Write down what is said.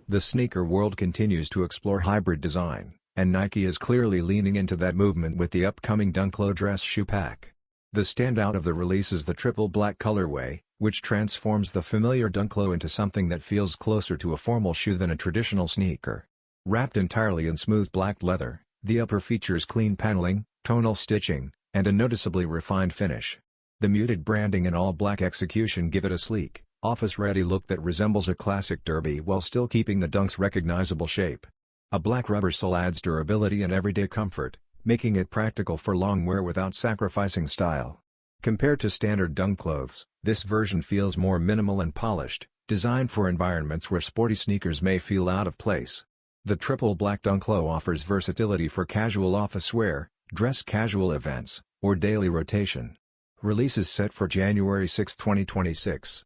The sneaker world continues to explore hybrid design, and Nike is clearly leaning into that movement with the upcoming Dunk Low dress shoe pack. The standout of the release is the triple black colorway, which transforms the familiar Dunk Low into something that feels closer to a formal shoe than a traditional sneaker. Wrapped entirely in smooth black leather, the upper features clean paneling, tonal stitching, and a noticeably refined finish. The muted branding and all-black execution give it a sleek, office-ready look that resembles a classic derby while still keeping the Dunk's recognizable shape. A black rubber sole adds durability and everyday comfort, making it practical for long wear without sacrificing style. Compared to standard Dunk clothes, this version feels more minimal and polished, designed for environments where sporty sneakers may feel out of place. The triple black Dunk Low offers versatility for casual office wear, dress casual events, or daily rotation. Release is set for January 6, 2026.